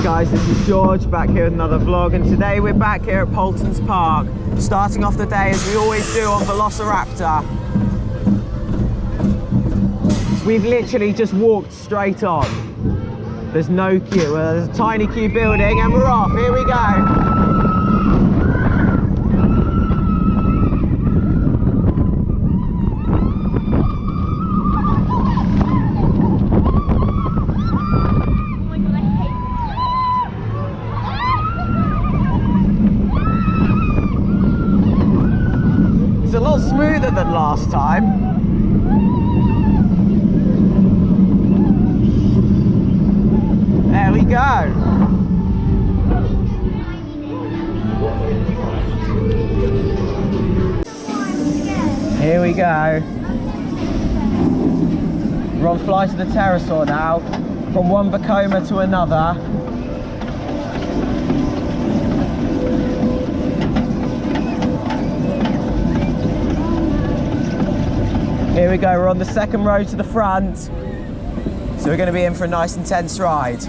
Guys, this is George back here with another vlog, and today we're back here at Paultons Park, starting off the day as we always do on Velociraptor. We've literally just walked straight on. There's no queue. Well, there's a tiny queue building and we're off. Here we go. A lot smoother than last time. There we go. Here we go. We're on Flight of the Pterosaur now, from one Vekoma to another. Here we go, we're on the second row to the front. So we're going to be in for a nice intense ride.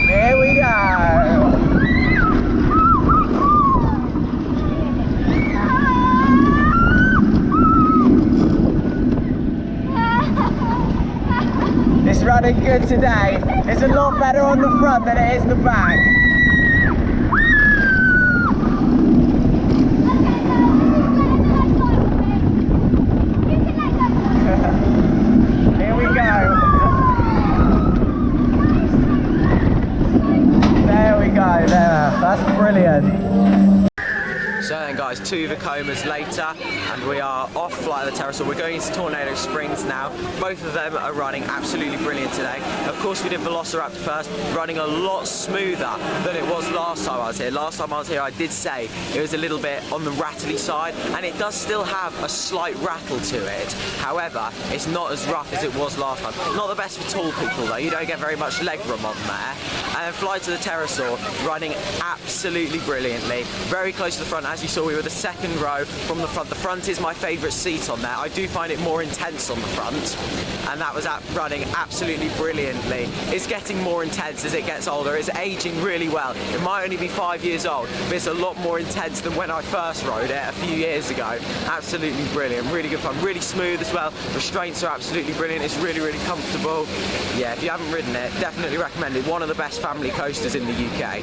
Here we go. It's running good today. It's a lot better on the front than it is the back. That's brilliant. So then guys, 2 Vekomas later and we are off Flight of the Pterosaur. We're going into Tornado Springs now. Both of them are running absolutely brilliant today. Of course we did Velociraptor first, running a lot smoother than it was last time I was here. Last time I was here I did say it was a little bit on the rattly side, and it does still have a slight rattle to it. However, it's not as rough as it was last time. Not the best for tall people though, you don't get very much leg room on there. And then Flight of the Pterosaur running absolutely brilliantly. Very close to the front. As you saw, we were the second row from the front. The front is my favourite seat on there. I do find it more intense on the front, and that was running absolutely brilliantly. It's getting more intense as it gets older. It's aging really well. It might only be 5 years old, but it's a lot more intense than when I first rode it a few years ago. Absolutely brilliant, really good fun, really smooth as well. Restraints are absolutely brilliant. It's really, really comfortable. Yeah, if you haven't ridden it, definitely recommend it. One of the best family coasters in the UK.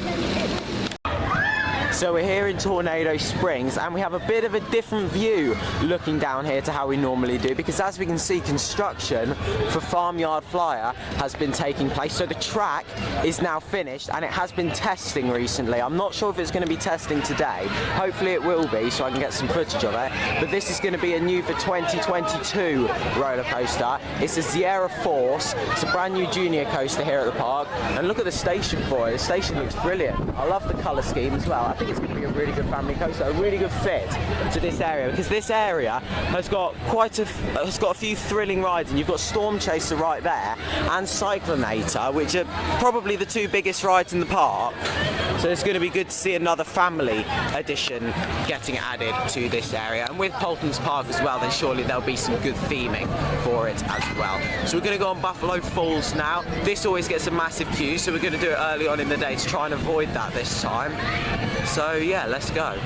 So we're here in Tornado Springs and we have a bit of a different view looking down here to how we normally do, because as we can see, construction for Farmyard Flyer has been taking place. So the track is now finished and it has been testing recently. I'm not sure if it's going to be testing today. Hopefully it will be, so I can get some footage of it. But this is going to be a new for 2022 roller coaster. It's a Sierra Force. It's a brand new junior coaster here at the park. And look at the station for it. The station looks brilliant. I love the colour scheme as well. I think it's going to be a really good family coaster, a really good fit to this area, because this area has got a few thrilling rides, and you've got Storm Chaser right there and Cyclonator, which are probably the 2 biggest rides in the park. So it's going to be good to see another family edition getting added to this area, and with Paultons Park as well, then surely there'll be some good theming for it as well. So we're going to go on Buffalo Falls now. This always gets a massive queue, so we're going to do it early on in the day to try and avoid that this time. So yeah, let's go.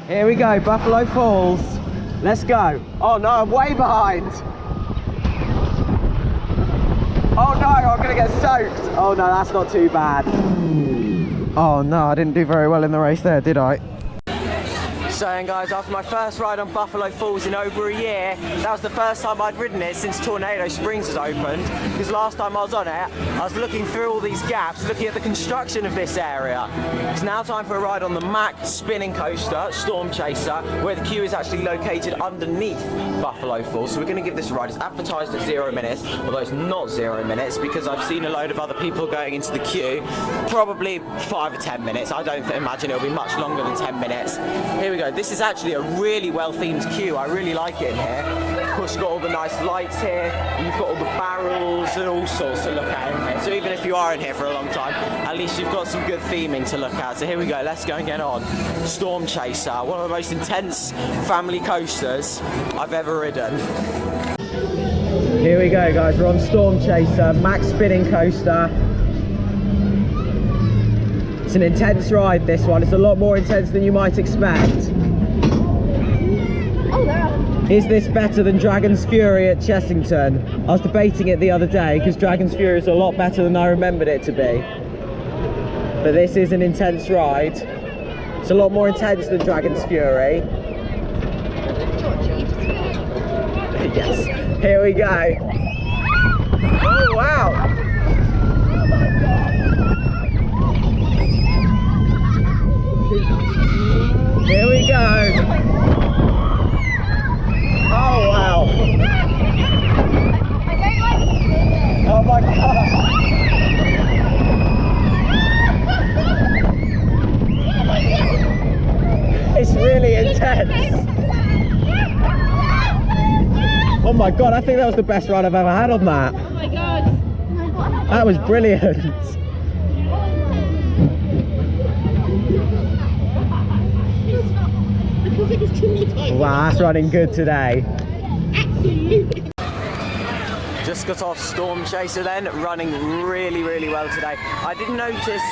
Here we go, Buffalo Falls. Let's go. Oh no, I'm way behind. Oh no, I'm gonna get soaked. Oh no, that's not too bad. Oh no, I didn't do very well in the race there, did I? So then guys, after my first ride on Buffalo Falls in over a year, that was the first time I'd ridden it since Tornado Springs has opened, because last time I was on it, I was looking through all these gaps, looking at the construction of this area. It's now time for a ride on the Mack spinning coaster, Storm Chaser, where the queue is actually located underneath Buffalo Falls. So we're going to give this a ride. It's advertised at 0 minutes, although it's not 0 minutes, because I've seen a load of other people going into the queue, probably 5 or 10 minutes. I don't imagine it'll be much longer than 10 minutes. Here we go. This is actually a really well themed queue. I really like it in here. Of course, you've got all the nice lights here, and you've got all the barrels and all sorts to look at in here. So even if you are in here for a long time, at least you've got some good theming to look at. So here we go, let's go and get on Storm Chaser, one of the most intense family coasters I've ever ridden. Here we go guys, we're on Storm Chaser, Mack spinning coaster. It's an intense ride, this one. It's a lot more intense than you might expect. Is this better than Dragon's Fury at Chessington? I was debating it the other day because Dragon's Fury is a lot better than I remembered it to be. But this is an intense ride. It's a lot more intense than Dragon's Fury. Yes, here we go. Oh wow! Here we go. Oh wow! Oh my god! It's really intense. Oh my god, I think that was the best ride I've ever had on that. Oh my god. That was brilliant. Wow, that's running good today. Absolutely. Just got off Storm Chaser then, running really well today. I did notice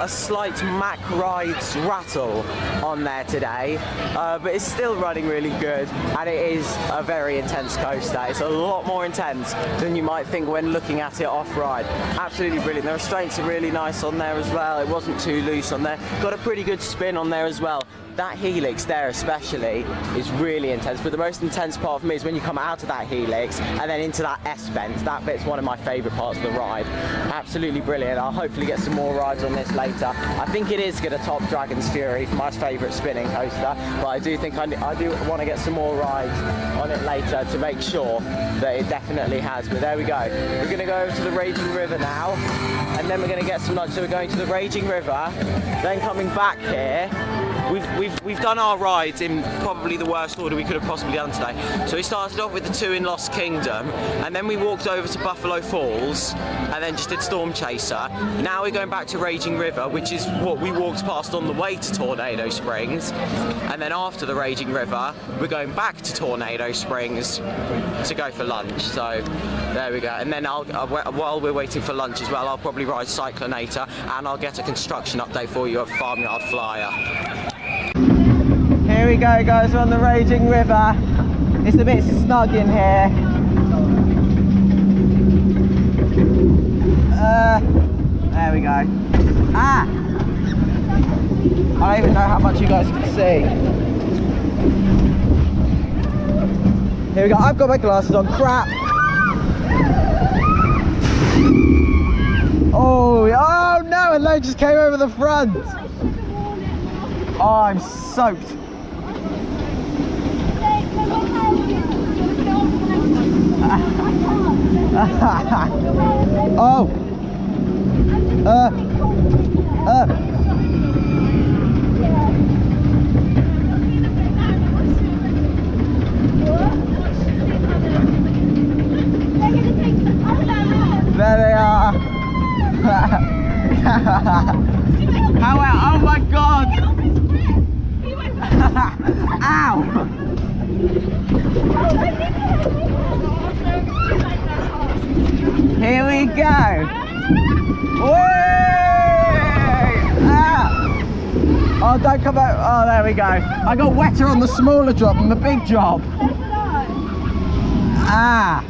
a slight Mack Rides rattle on there today, but it's still running really good, and it is a very intense coaster. It's a lot more intense than you might think when looking at it off-ride. Absolutely brilliant. The restraints are really nice on there as well. It wasn't too loose on there. Got a pretty good spin on there as well. That helix there especially is really intense, but the most intense part for me is when you come out of that helix and then into that S-bend. That bit's one of my favourite parts of the ride. Absolutely brilliant. I'll hopefully get some more rides on this later. I think it is going to top Dragon's Fury for my favourite spinning coaster, but I do think I do want to get some more rides on it later to make sure that it definitely has. But there we go. We're going to go over to the Raging River now, and then we're going to get some lunch. So we're going to the Raging River, then coming back here. We've done our rides in probably the worst order we could have possibly done today. So we started off with the two in Lost Kingdom, and then we walked over to Buffalo Falls, and then just did Storm Chaser. Now we're going back to Raging River, which is what we walked past on the way to Tornado Springs. And then after the Raging River, we're going back to Tornado Springs to go for lunch. So there we go. And then while we're waiting for lunch as well, I'll probably ride Cyclonator, and I'll get a construction update for you of Farmyard Flyer. Here we go, guys, we're on the Raging River. It's a bit snug in here. There we go. Ah! I don't even know how much you guys can see. Here we go, I've got my glasses on, crap! Oh no, a load just came over the front! Oh, I'm soaked. Oh. There they are. Oh my god. Ow! Here we go! Ah! Oh, don't come out! Oh, there we go. I got wetter on the smaller drop than the big drop. Ah!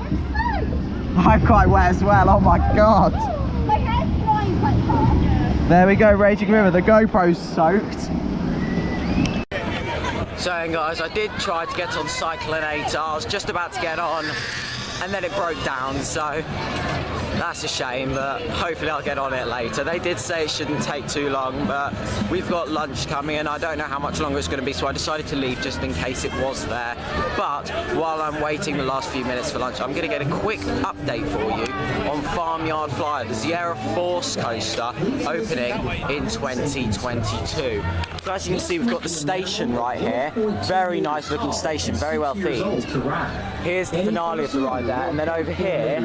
I'm quite wet as well. Oh my god! There we go, Raging River. The GoPro's soaked. So guys, I did try to get on Cyclonator. I was just about to get on, and then it broke down, so that's a shame, but hopefully I'll get on it later. They did say it shouldn't take too long, but we've got lunch coming and I don't know how much longer it's going to be, so I decided to leave just in case it was there. But while I'm waiting the last few minutes for lunch, I'm going to get a quick update for you on Farmyard Flyer, the Sierra Force coaster, opening in 2022. So as you can see, we've got the station right here. Very nice looking station, very well themed. Here's the finale of the ride there, and then over here,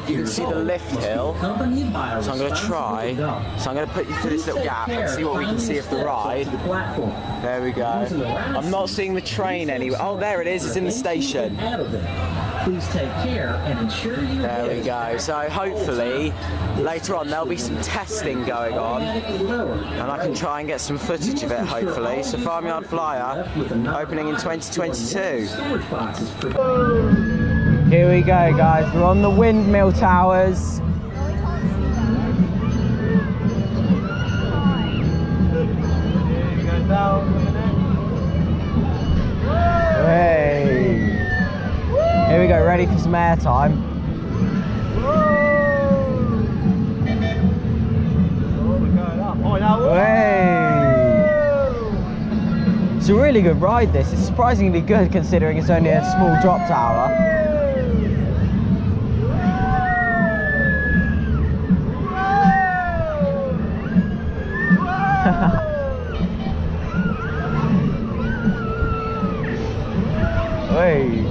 you can see the lift hill. So I'm going to try. So I'm going to put you through this little gap and see what we can see of the ride. There we go. I'm not seeing the train anywhere. Oh, there it is. It's in the station. Please take care and ensure you. There we go. So hopefully later on there'll be some testing going on, and I can try and get some footage of it. Hopefully. So Farmyard Flyer opening in 2022. Here we go, guys. We're on the windmill towers. Hey. Here we go, ready for some airtime. Hey. It's a really good ride, this. It's surprisingly good considering it's only a small drop tower. Hey.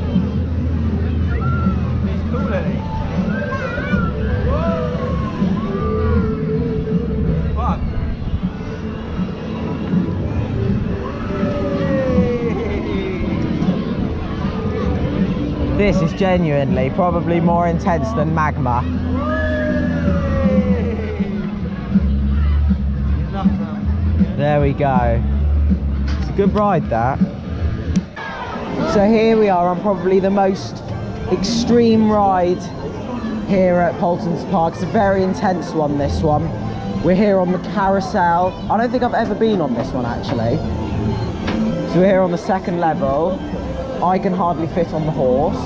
He's cool, isn't he? Fuck. This is genuinely probably more intense than magma. There we go. It's a good ride, that. So here we are on probably the most extreme ride here at Paultons Park. It's a very intense one, this one. We're here on the carousel. I don't think I've ever been on this one, actually. So we're here on the second level. I can hardly fit on the horse.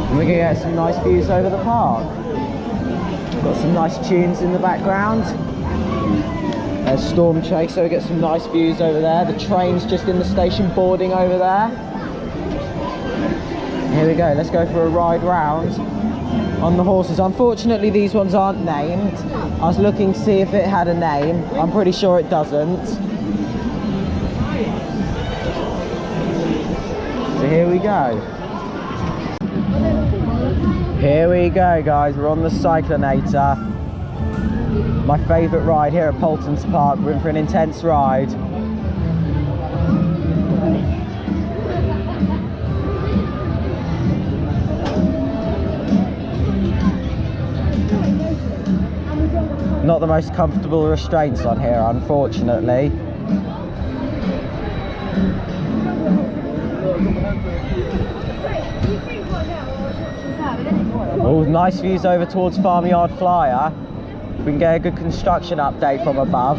And we're gonna get some nice views over the park. Got some nice tunes in the background. There's Storm Chaser, we get some nice views over there. The train's just in the station boarding over there. Here we go, let's go for a ride round on the horses. Unfortunately, these ones aren't named. I was looking to see if it had a name. I'm pretty sure it doesn't. So here we go. Here we go, guys, we're on the Cyclonator. My favourite ride here at Paultons Park. We're in for an intense ride. Not the most comfortable restraints on here, unfortunately. Oh, nice views over towards Farmyard Flyer. We can get a good construction update from above.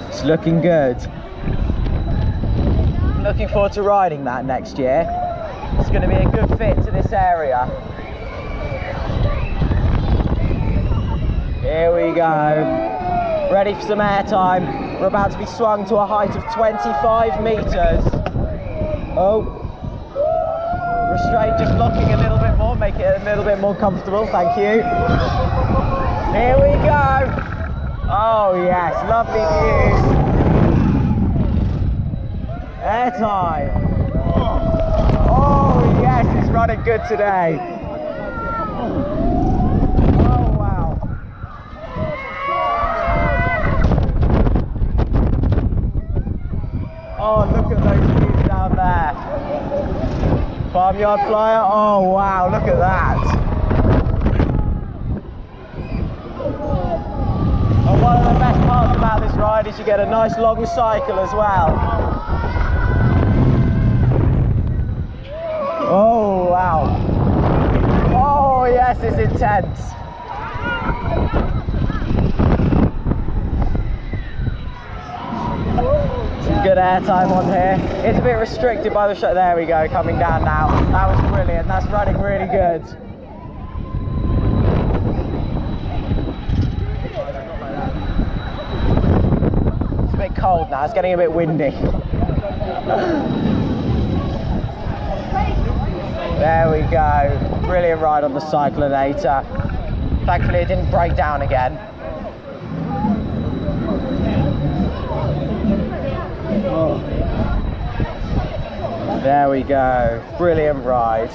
It's looking good. I'm looking forward to riding that next year. It's going to be a good fit to this area. Here we go. Ready for some airtime. We're about to be swung to a height of 25 metres. Oh, restraint just locking a little bit more, make it a little bit more comfortable, thank you. Here we go. Oh yes, lovely views. Airtime. Oh yes, it's running good today. Oh wow. Oh, look at those views down there. Farmyard Flyer, oh wow, look at that. And one of the best parts about this ride is you get a nice long cycle as well. Oh wow. Oh yes, it's intense. Good airtime on here. It's a bit restricted by the shot. There we go, coming down now. That was brilliant. That's running really good. It's a bit cold now. It's getting a bit windy. There we go. Brilliant ride on the Cyclonator. Thankfully, it didn't break down again. There we go, brilliant ride.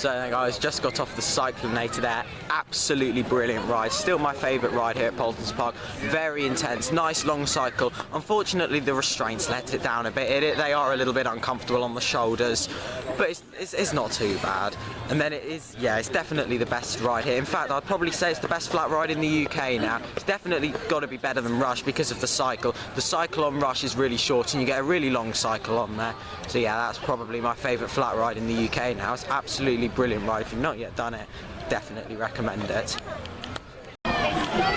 So guys, just got off the Cyclonator there. Absolutely brilliant ride. Still my favourite ride here at Paultons Park. Very intense, nice long cycle. Unfortunately, the restraints let it down a bit. They are a little bit uncomfortable on the shoulders, but it's not too bad. And then it's definitely the best ride here. In fact, I'd probably say it's the best flat ride in the UK now. It's definitely got to be better than Rush because of the cycle. The cycle on Rush is really short and you get a really long cycle on there. So yeah, that's probably my favourite flat ride in the UK now. It's absolutely brilliant ride. If you've not yet done it, definitely recommend it.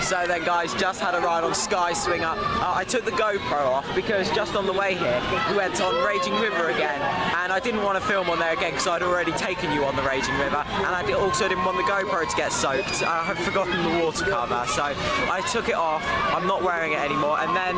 So then guys, just had a ride on Sky Swinger. I took the GoPro off because just on the way here we went on Raging River again, and I didn't want to film on there again because I'd already taken you on the Raging River, and I also didn't want the GoPro to get soaked. I had forgotten the water cover, so I took it off. I'm not wearing it anymore, and then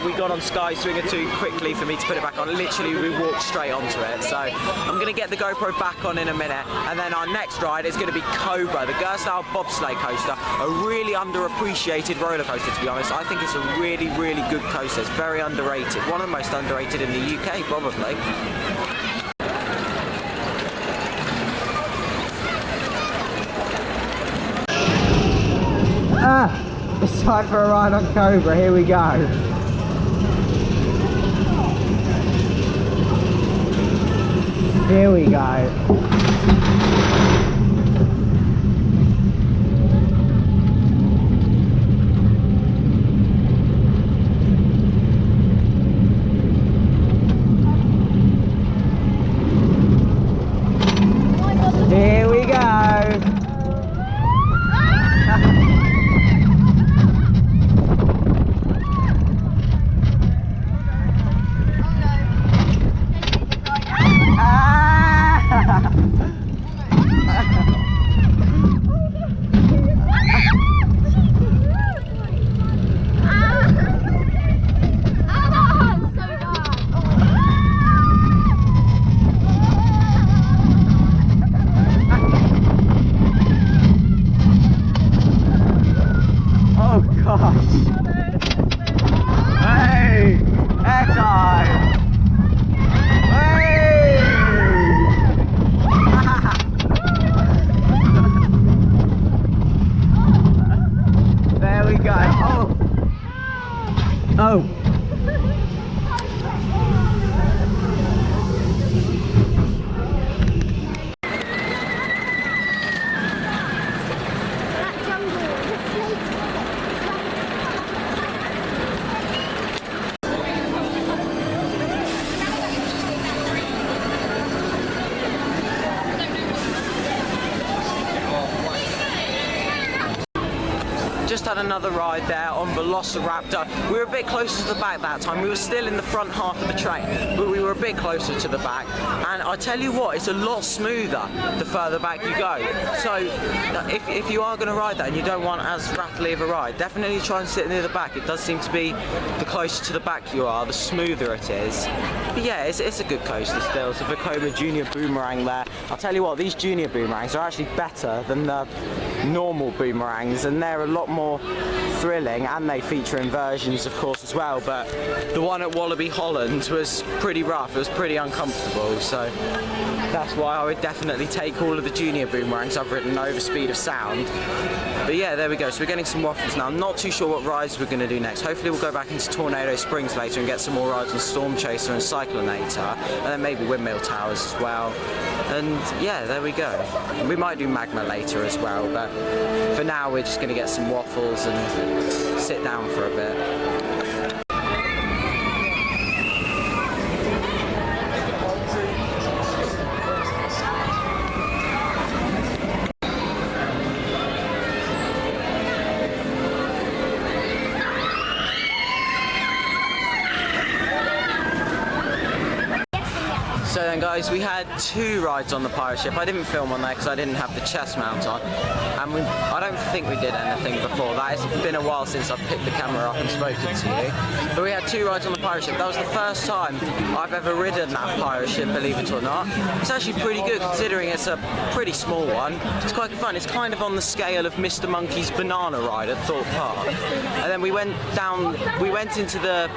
we got on Sky Swinger too quickly for me to put it back on. Literally we walked straight onto it, so I'm going to get the GoPro back on in a minute, and then our next ride is going to be Cobra, the Gerstau bobsleigh coaster, a really underappreciated roller coaster, to be honest. I think it's a really, really good coaster. It's very underrated. One of the most underrated in the UK, probably. It's time for a ride on Cobra. Here we go. Here we go. Here we go. Hey! Echo! Hey! There we go. Oh! Oh! Just had another ride there on Velociraptor. We were a bit closer to the back that time. We were still in the front half of the train, but we were a bit closer to the back. And I tell you what, it's a lot smoother the further back you go. So if you are going to ride that and you don't want as rattly of a ride, definitely try and sit near the back. It does seem to be the closer to the back you are, the smoother it is. But yeah, it's a good coaster still. It's a Vekoma Junior Boomerang there. I'll tell you what, these Junior Boomerangs are actually better than the normal boomerangs, and they're a lot more thrilling, and they feature inversions of course as well, but the one at Wallaby Holland was pretty rough. It was pretty uncomfortable, so that's why I would definitely take all of the Junior Boomerangs I've ridden over Speed of Sound. But yeah, there we go. So we're getting some waffles now. I'm not too sure what rides we're going to do next. Hopefully we'll go back into Tornado Springs later and get some more rides on Storm Chaser and Cyclonator, and then maybe Windmill Towers as well. And yeah, there we go. We might do Magma later as well, but for now we're just going to get some waffles and sit down for a bit. So then guys, we had two rides on the pirate ship. I didn't film on there because I didn't have the chest mount on, and I don't think we did anything before that. It's been a while since I've picked the camera up and spoken to you. But we had two rides on the pirate ship. That was the first time I've ever ridden that pirate ship, believe it or not. It's actually pretty good considering it's a pretty small one. It's quite fun. It's kind of on the scale of Mr. Monkey's banana ride at Thorpe Park. And then we went into the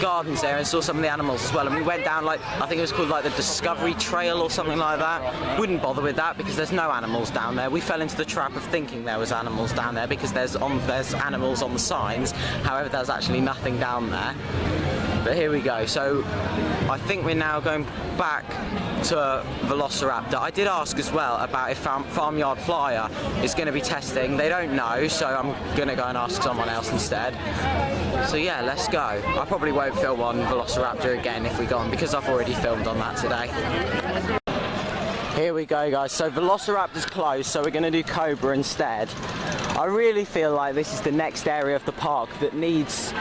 gardens there and saw some of the animals as well, and we went down, like, I think it was called like the Discovery Trail or something like that. Wouldn't bother with that because there's no animals down there. We fell into the trap of thinking there was animals down there because there's animals on the signs. However, there's actually nothing down there. But here we go. So I think we're now going back to Velociraptor. I did ask as well about if Farmyard Flyer is going to be testing. They don't know, so I'm going to go and ask someone else instead. So yeah, let's go. I probably won't film on Velociraptor again if we go on because I've already filmed on that today. Here we go, guys. So Velociraptor's closed, so we're going to do Cobra instead. I really feel like this is the next area of the park that needs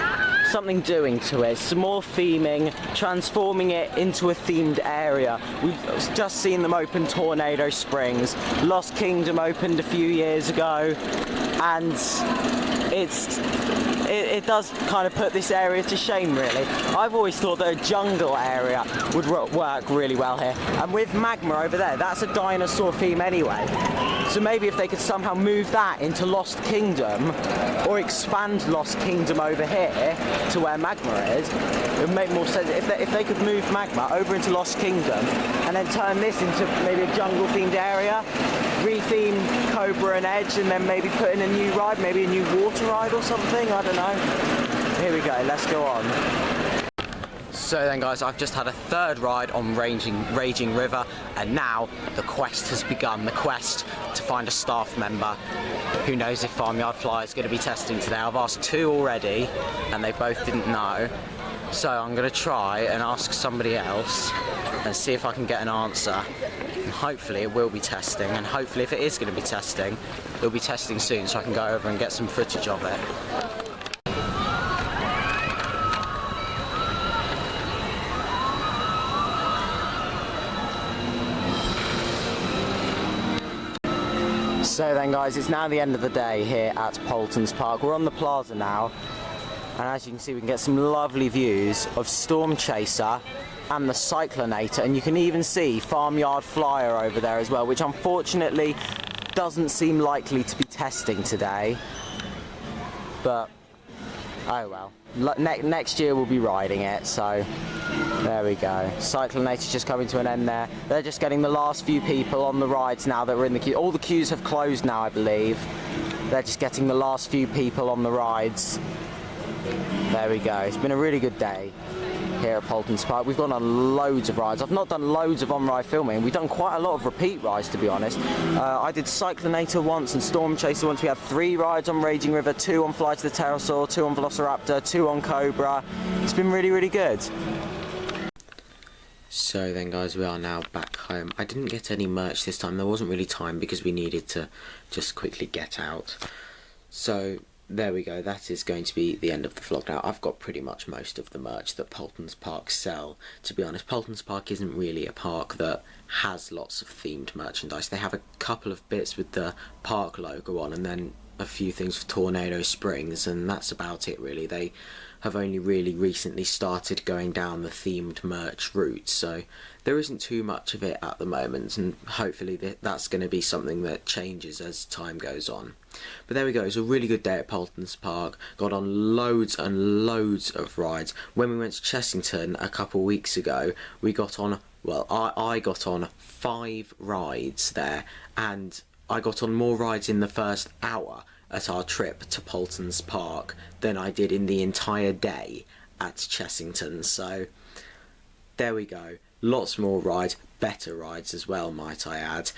something doing to it, some more theming, transforming it into a themed area. We've just seen them open Tornado Springs. Lost Kingdom opened a few years ago, and it does kind of put this area to shame, really. I've always thought that a jungle area would work really well here. And with Magma over there, that's a dinosaur theme anyway. So maybe if they could somehow move that into Lost Kingdom, or expand Lost Kingdom over here to where Magma is, it would make more sense. If they could move Magma over into Lost Kingdom, and then turn this into maybe a jungle-themed area, re-theme Cobra and Edge, and then maybe put in a new ride, maybe a new water ride or something, I don't know. Here we go, let's go on. So then guys, I've just had a third ride on Raging River, and now the quest has begun, the quest to find a staff member who knows if Farmyard Flyer is going to be testing today. I've asked 2 already, and they both didn't know. So I'm going to try and ask somebody else and see if I can get an answer. And hopefully it will be testing, and hopefully if it is going to be testing, it'll be testing soon so I can go over and get some footage of it. So then guys, it's now the end of the day here at Paultons Park. We're on the plaza now, and as you can see we can get some lovely views of Storm Chaser and the Cyclonator, and you can even see Farmyard Flyer over there as well, which unfortunately doesn't seem likely to be testing today, but oh well. Next year we'll be riding it, so there we go. Cyclonator's just coming to an end there. They're just getting the last few people on the rides now that were in the queue. All the queues have closed now, I believe. They're just getting the last few people on the rides. There we go. It's been a really good day here at Paultons Park. We've gone on loads of rides. I've not done loads of on-ride filming. We've done quite a lot of repeat rides, to be honest. I did Cyclonator once and Storm Chaser once. We had 3 rides on Raging River, 2 on Fly to the Pterosaur, 2 on Velociraptor, 2 on Cobra. It's been really, really good. So then guys, we are now back home. I didn't get any merch this time. There wasn't really time because we needed to just quickly get out. So there we go, that is going to be the end of the vlog now. I've got pretty much most of the merch that Paultons Park sell. To be honest, Paultons Park isn't really a park that has lots of themed merchandise. They have a couple of bits with the park logo on, and then a few things for Tornado Springs, and that's about it really. They have only really recently started going down the themed merch route, so there isn't too much of it at the moment, and hopefully that's going to be something that changes as time goes on. But there we go, it was a really good day at Paultons Park. Got on loads and loads of rides. When we went to Chessington a couple of weeks ago, we got on, well, I got on 5 rides there, and I got on more rides in the first hour at our trip to Paultons Park than I did in the entire day at Chessington. So there we go, lots more rides, better rides as well, might I add,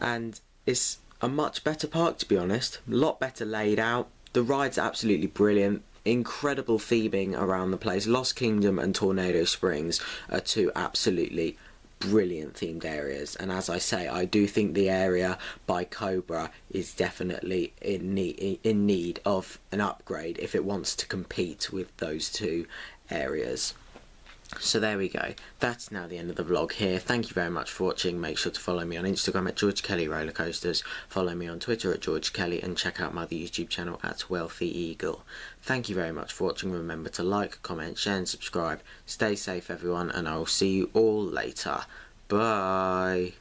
and it's a much better park, to be honest. A lot better laid out. The rides are absolutely brilliant. Incredible theming around the place. Lost Kingdom and Tornado Springs are 2 absolutely brilliant themed areas, and as I say, I do think the area by Cobra is definitely in need of an upgrade if it wants to compete with those 2 areas. So there we go, that's now the end of the vlog here. Thank you very much for watching. Make sure to follow me on Instagram at George Kelly Rollercoasters, follow me on Twitter at George Kelly, and check out my other YouTube channel at Wealthy Eagle. Thank you very much for watching. Remember to like, comment, share and subscribe. Stay safe everyone, and I will see you all later. Bye.